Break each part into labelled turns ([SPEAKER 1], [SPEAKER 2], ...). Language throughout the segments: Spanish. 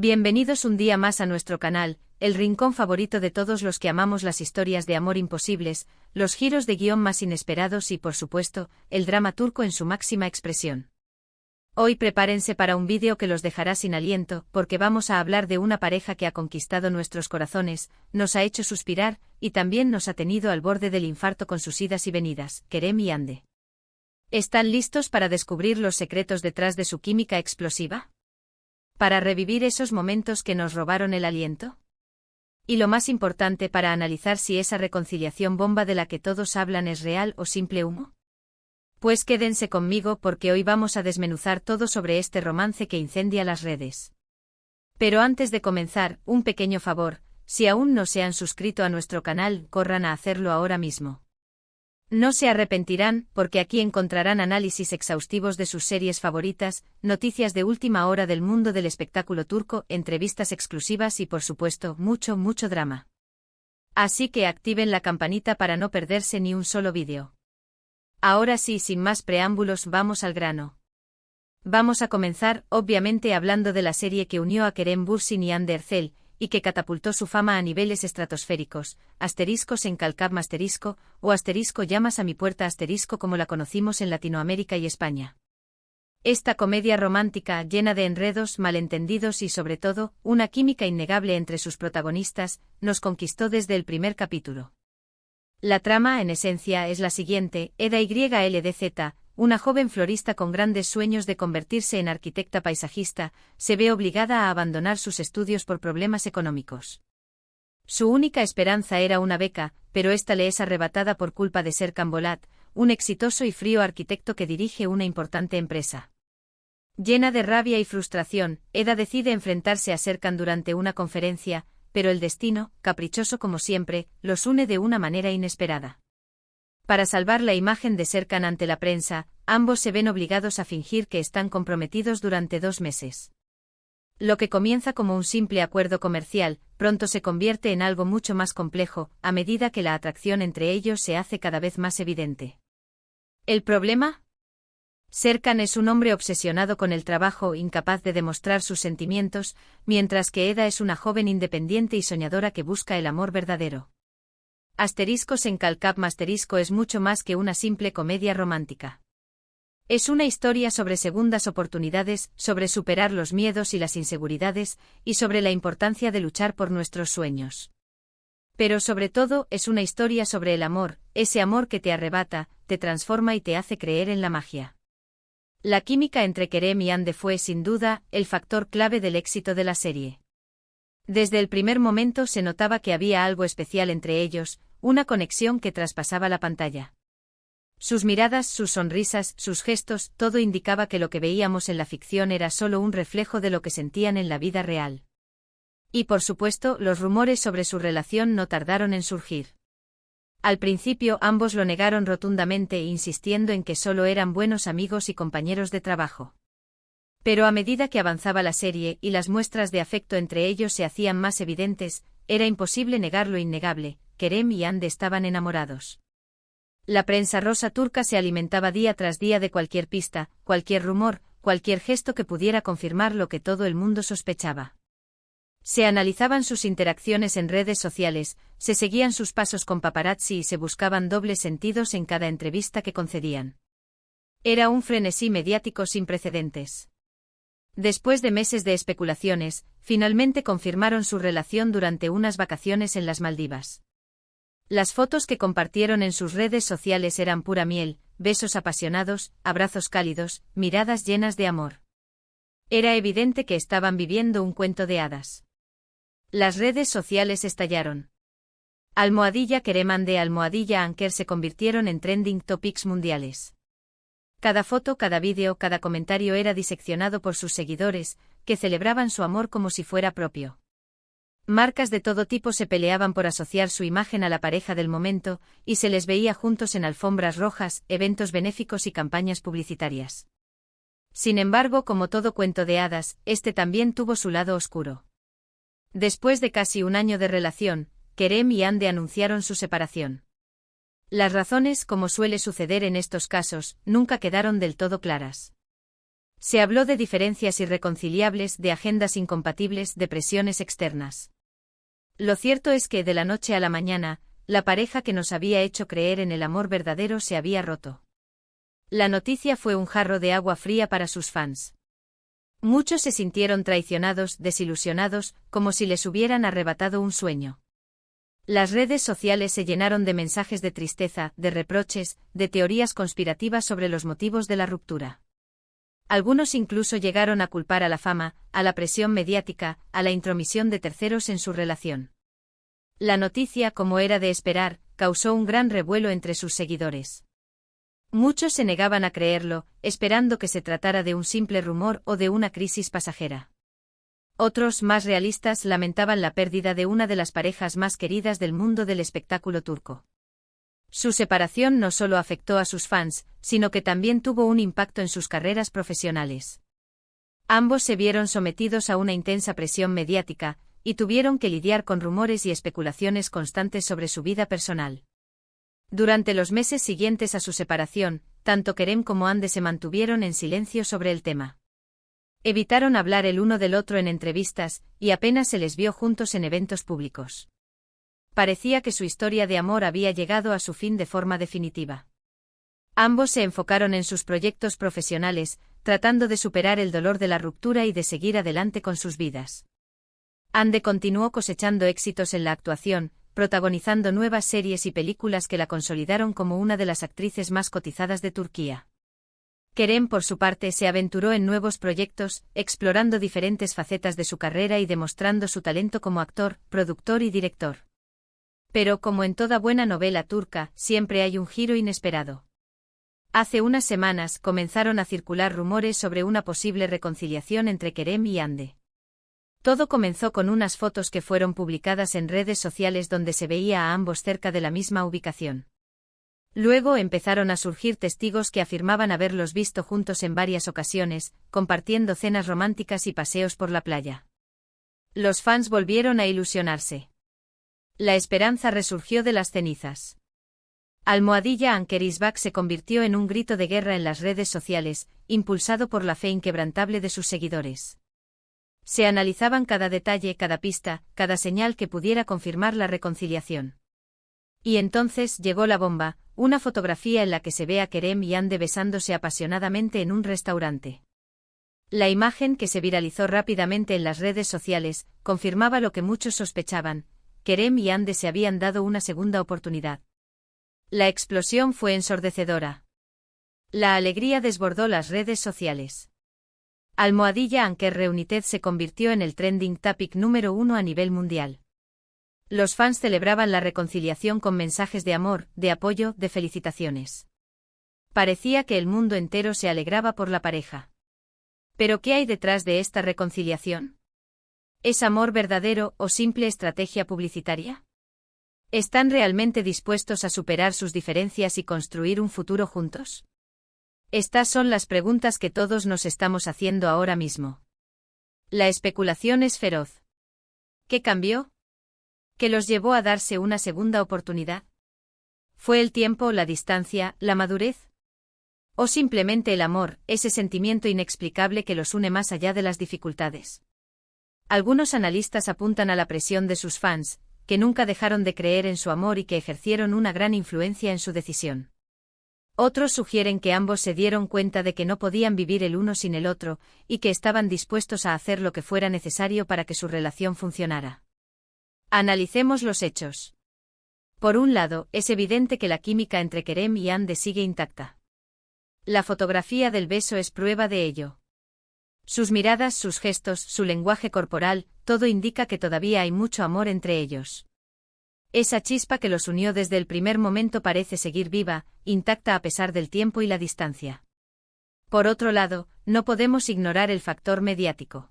[SPEAKER 1] Bienvenidos un día más a nuestro canal, el rincón favorito de todos los que amamos las historias de amor imposibles, los giros de guión más inesperados y, por supuesto, el drama turco en su máxima expresión. Hoy prepárense para un vídeo que los dejará sin aliento, porque vamos a hablar de una pareja que ha conquistado nuestros corazones, nos ha hecho suspirar, y también nos ha tenido al borde del infarto con sus idas y venidas, Kerem y Hande. ¿Están listos para descubrir los secretos detrás de su química explosiva? ¿Para revivir esos momentos que nos robaron el aliento? Y lo más importante, para analizar si esa reconciliación bomba de la que todos hablan es real o simple humo. Pues quédense conmigo porque hoy vamos a desmenuzar todo sobre este romance que incendia las redes. Pero antes de comenzar, un pequeño favor, si aún no se han suscrito a nuestro canal, corran a hacerlo ahora mismo. No se arrepentirán, porque aquí encontrarán análisis exhaustivos de sus series favoritas, noticias de última hora del mundo del espectáculo turco, entrevistas exclusivas y, por supuesto, mucho drama. Así que activen la campanita para no perderse ni un solo vídeo. Ahora sí, sin más preámbulos, vamos al grano. Vamos a comenzar, obviamente, hablando de la serie que unió a Kerem Bürsin y Hande Erçel, y que catapultó su fama a niveles estratosféricos, *en Calcam*, o *llamas a mi puerta*, como la conocimos en Latinoamérica y España. Esta comedia romántica, llena de enredos, malentendidos y sobre todo, una química innegable entre sus protagonistas, nos conquistó desde el primer capítulo. La trama, en esencia, es la siguiente: Eda YLDZ, una joven florista con grandes sueños de convertirse en arquitecta paisajista, se ve obligada a abandonar sus estudios por problemas económicos. Su única esperanza era una beca, pero esta le es arrebatada por culpa de Serkan Bolat, un exitoso y frío arquitecto que dirige una importante empresa. Llena de rabia y frustración, Eda decide enfrentarse a Serkan durante una conferencia, pero el destino, caprichoso como siempre, los une de una manera inesperada. Para salvar la imagen de Serkan ante la prensa, ambos se ven obligados a fingir que están comprometidos durante 2 meses. Lo que comienza como un simple acuerdo comercial, pronto se convierte en algo mucho más complejo, a medida que la atracción entre ellos se hace cada vez más evidente. ¿El problema? Serkan es un hombre obsesionado con el trabajo, incapaz de demostrar sus sentimientos, mientras que Eda es una joven independiente y soñadora que busca el amor verdadero. *en Calcam* es mucho más que una simple comedia romántica. Es una historia sobre segundas oportunidades, sobre superar los miedos y las inseguridades, y sobre la importancia de luchar por nuestros sueños. Pero sobre todo, es una historia sobre el amor, ese amor que te arrebata, te transforma y te hace creer en la magia. La química entre Kerem y Hande fue, sin duda, el factor clave del éxito de la serie. Desde el primer momento se notaba que había algo especial entre ellos, una conexión que traspasaba la pantalla. Sus miradas, sus sonrisas, sus gestos, todo indicaba que lo que veíamos en la ficción era solo un reflejo de lo que sentían en la vida real. Y por supuesto, los rumores sobre su relación no tardaron en surgir. Al principio ambos lo negaron rotundamente, insistiendo en que solo eran buenos amigos y compañeros de trabajo. Pero a medida que avanzaba la serie y las muestras de afecto entre ellos se hacían más evidentes, era imposible negar lo innegable: Kerem y Hande estaban enamorados. La prensa rosa turca se alimentaba día tras día de cualquier pista, cualquier rumor, cualquier gesto que pudiera confirmar lo que todo el mundo sospechaba. Se analizaban sus interacciones en redes sociales, se seguían sus pasos con paparazzi y se buscaban dobles sentidos en cada entrevista que concedían. Era un frenesí mediático sin precedentes. Después de meses de especulaciones, finalmente confirmaron su relación durante unas vacaciones en las Maldivas. Las fotos que compartieron en sus redes sociales eran pura miel, besos apasionados, abrazos cálidos, miradas llenas de amor. Era evidente que estaban viviendo un cuento de hadas. Las redes sociales estallaron. @Kerem Hande, @Anker se convirtieron en trending topics mundiales. Cada foto, cada vídeo, cada comentario era diseccionado por sus seguidores, que celebraban su amor como si fuera propio. Marcas de todo tipo se peleaban por asociar su imagen a la pareja del momento, y se les veía juntos en alfombras rojas, eventos benéficos y campañas publicitarias. Sin embargo, como todo cuento de hadas, este también tuvo su lado oscuro. Después de casi un año de relación, Kerem y Hande anunciaron su separación. Las razones, como suele suceder en estos casos, nunca quedaron del todo claras. Se habló de diferencias irreconciliables, de agendas incompatibles, de presiones externas. Lo cierto es que, de la noche a la mañana, la pareja que nos había hecho creer en el amor verdadero se había roto. La noticia fue un jarro de agua fría para sus fans. Muchos se sintieron traicionados, desilusionados, como si les hubieran arrebatado un sueño. Las redes sociales se llenaron de mensajes de tristeza, de reproches, de teorías conspirativas sobre los motivos de la ruptura. Algunos incluso llegaron a culpar a la fama, a la presión mediática, a la intromisión de terceros en su relación. La noticia, como era de esperar, causó un gran revuelo entre sus seguidores. Muchos se negaban a creerlo, esperando que se tratara de un simple rumor o de una crisis pasajera. Otros, más realistas, lamentaban la pérdida de una de las parejas más queridas del mundo del espectáculo turco. Su separación no solo afectó a sus fans, sino que también tuvo un impacto en sus carreras profesionales. Ambos se vieron sometidos a una intensa presión mediática, y tuvieron que lidiar con rumores y especulaciones constantes sobre su vida personal. Durante los meses siguientes a su separación, tanto Kerem como Hande se mantuvieron en silencio sobre el tema. Evitaron hablar el uno del otro en entrevistas, y apenas se les vio juntos en eventos públicos. Parecía que su historia de amor había llegado a su fin de forma definitiva. Ambos se enfocaron en sus proyectos profesionales, tratando de superar el dolor de la ruptura y de seguir adelante con sus vidas. Hande continuó cosechando éxitos en la actuación, protagonizando nuevas series y películas que la consolidaron como una de las actrices más cotizadas de Turquía. Kerem, por su parte, se aventuró en nuevos proyectos, explorando diferentes facetas de su carrera y demostrando su talento como actor, productor y director. Pero, como en toda buena novela turca, siempre hay un giro inesperado. Hace unas semanas comenzaron a circular rumores sobre una posible reconciliación entre Kerem y Hande. Todo comenzó con unas fotos que fueron publicadas en redes sociales donde se veía a ambos cerca de la misma ubicación. Luego empezaron a surgir testigos que afirmaban haberlos visto juntos en varias ocasiones, compartiendo cenas románticas y paseos por la playa. Los fans volvieron a ilusionarse. La esperanza resurgió de las cenizas. Almohadilla Ankerisbak se convirtió en un grito de guerra en las redes sociales, impulsado por la fe inquebrantable de sus seguidores. Se analizaban cada detalle, cada pista, cada señal que pudiera confirmar la reconciliación. Y entonces llegó la bomba, una fotografía en la que se ve a Kerem y Hande besándose apasionadamente en un restaurante. La imagen, que se viralizó rápidamente en las redes sociales, confirmaba lo que muchos sospechaban: Kerem y Hande se habían dado una segunda oportunidad. La explosión fue ensordecedora. La alegría desbordó las redes sociales. Almohadilla Anker Reunited se convirtió en el trending topic número 1 a nivel mundial. Los fans celebraban la reconciliación con mensajes de amor, de apoyo, de felicitaciones. Parecía que el mundo entero se alegraba por la pareja. ¿Pero qué hay detrás de esta reconciliación? ¿Es amor verdadero o simple estrategia publicitaria? ¿Están realmente dispuestos a superar sus diferencias y construir un futuro juntos? Estas son las preguntas que todos nos estamos haciendo ahora mismo. La especulación es feroz. ¿Qué cambió? ¿Qué los llevó a darse una segunda oportunidad? ¿Fue el tiempo, la distancia, la madurez? ¿O simplemente el amor, ese sentimiento inexplicable que los une más allá de las dificultades? Algunos analistas apuntan a la presión de sus fans, que nunca dejaron de creer en su amor y que ejercieron una gran influencia en su decisión. Otros sugieren que ambos se dieron cuenta de que no podían vivir el uno sin el otro, y que estaban dispuestos a hacer lo que fuera necesario para que su relación funcionara. Analicemos los hechos. Por un lado, es evidente que la química entre Kerem y Hande sigue intacta. La fotografía del beso es prueba de ello. Sus miradas, sus gestos, su lenguaje corporal, todo indica que todavía hay mucho amor entre ellos. Esa chispa que los unió desde el primer momento parece seguir viva, intacta a pesar del tiempo y la distancia. Por otro lado, no podemos ignorar el factor mediático.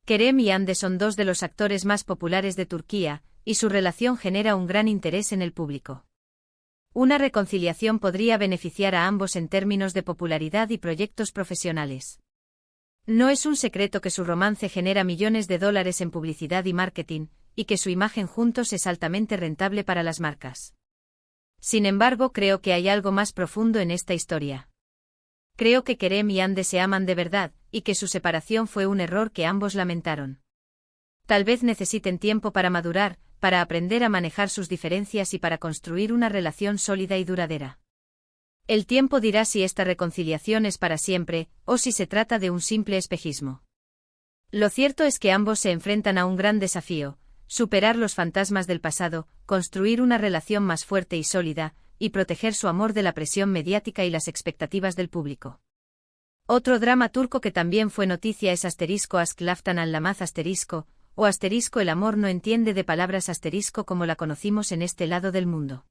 [SPEAKER 1] Kerem y Hande son dos de los actores más populares de Turquía, y su relación genera un gran interés en el público. Una reconciliación podría beneficiar a ambos en términos de popularidad y proyectos profesionales. No es un secreto que su romance genera millones de dólares en publicidad y marketing, y que su imagen juntos es altamente rentable para las marcas. Sin embargo, creo que hay algo más profundo en esta historia. Creo que Kerem y Ande se aman de verdad, y que su separación fue un error que ambos lamentaron. Tal vez necesiten tiempo para madurar, para aprender a manejar sus diferencias y para construir una relación sólida y duradera. El tiempo dirá si esta reconciliación es para siempre, o si se trata de un simple espejismo. Lo cierto es que ambos se enfrentan a un gran desafío: superar los fantasmas del pasado, construir una relación más fuerte y sólida, y proteger su amor de la presión mediática y las expectativas del público. Otro drama turco que también fue noticia es Ask Laftan Anlamaz o El amor no entiende de palabras como la conocimos en este lado del mundo.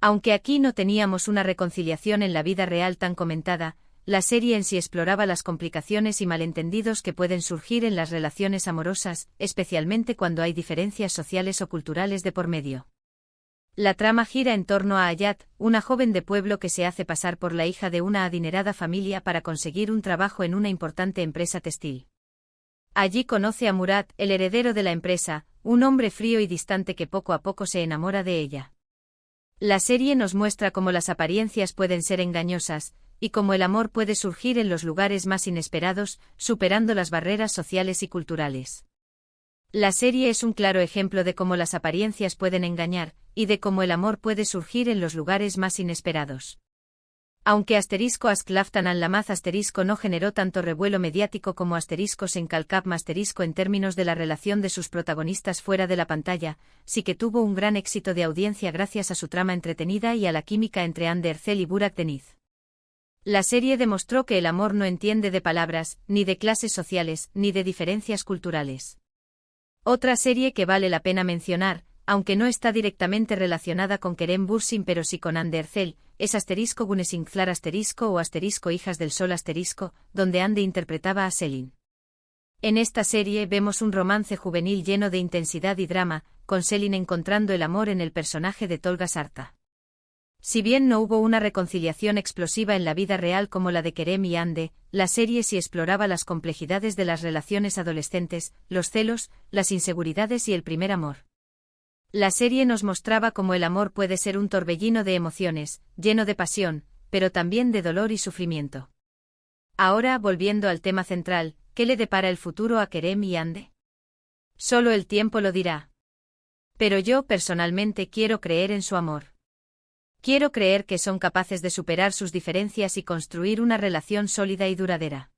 [SPEAKER 1] Aunque aquí no teníamos una reconciliación en la vida real tan comentada, la serie en sí exploraba las complicaciones y malentendidos que pueden surgir en las relaciones amorosas, especialmente cuando hay diferencias sociales o culturales de por medio. La trama gira en torno a Hayat, una joven de pueblo que se hace pasar por la hija de una adinerada familia para conseguir un trabajo en una importante empresa textil. Allí conoce a Murat, el heredero de la empresa, un hombre frío y distante que poco a poco se enamora de ella. La serie nos muestra cómo las apariencias pueden ser engañosas, y cómo el amor puede surgir en los lugares más inesperados, superando las barreras sociales y culturales. La serie es un claro ejemplo de cómo las apariencias pueden engañar, y de cómo el amor puede surgir en los lugares más inesperados. Aunque Ask Laftan Anlamaz no generó tanto revuelo mediático como Sencalcap en términos de la relación de sus protagonistas fuera de la pantalla, sí que tuvo un gran éxito de audiencia gracias a su trama entretenida y a la química entre Hande Erçel y Burak Deniz. La serie demostró que el amor no entiende de palabras, ni de clases sociales, ni de diferencias culturales. Otra serie que vale la pena mencionar, aunque no está directamente relacionada con Kerem Bürsin pero sí con Hande Erçel, es Güneşinkler o Hijas del Sol donde Hande interpretaba a Selin. En esta serie vemos un romance juvenil lleno de intensidad y drama, con Selin encontrando el amor en el personaje de Tolga Sarta. Si bien no hubo una reconciliación explosiva en la vida real como la de Kerem y Hande, la serie sí exploraba las complejidades de las relaciones adolescentes, los celos, las inseguridades y el primer amor. La serie nos mostraba cómo el amor puede ser un torbellino de emociones, lleno de pasión, pero también de dolor y sufrimiento. Ahora, volviendo al tema central, ¿qué le depara el futuro a Kerem y Hande? Solo el tiempo lo dirá. Pero yo personalmente quiero creer en su amor. Quiero creer que son capaces de superar sus diferencias y construir una relación sólida y duradera.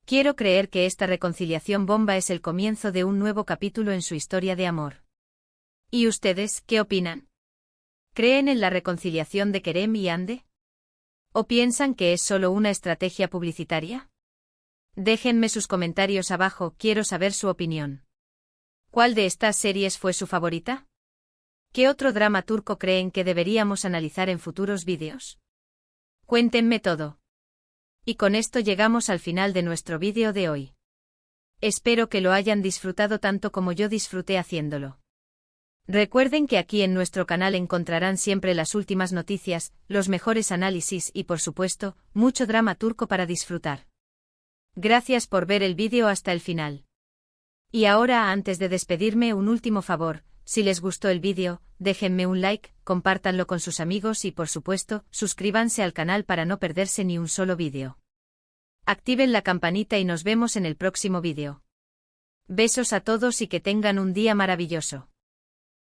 [SPEAKER 1] Quiero creer que esta reconciliación bomba es el comienzo de un nuevo capítulo en su historia de amor. ¿Y ustedes, qué opinan? ¿Creen en la reconciliación de Kerem y Hande? ¿O piensan que es solo una estrategia publicitaria? Déjenme sus comentarios abajo, quiero saber su opinión. ¿Cuál de estas series fue su favorita? ¿Qué otro drama turco creen que deberíamos analizar en futuros vídeos? Cuéntenme todo. Y con esto llegamos al final de nuestro vídeo de hoy. Espero que lo hayan disfrutado tanto como yo disfruté haciéndolo. Recuerden que aquí en nuestro canal encontrarán siempre las últimas noticias, los mejores análisis y por supuesto, mucho drama turco para disfrutar. Gracias por ver el vídeo hasta el final. Y ahora, antes de despedirme, un último favor: si les gustó el vídeo, déjenme un like, compártanlo con sus amigos y por supuesto, suscríbanse al canal para no perderse ni un solo vídeo. Activen la campanita y nos vemos en el próximo vídeo. Besos a todos y que tengan un día maravilloso.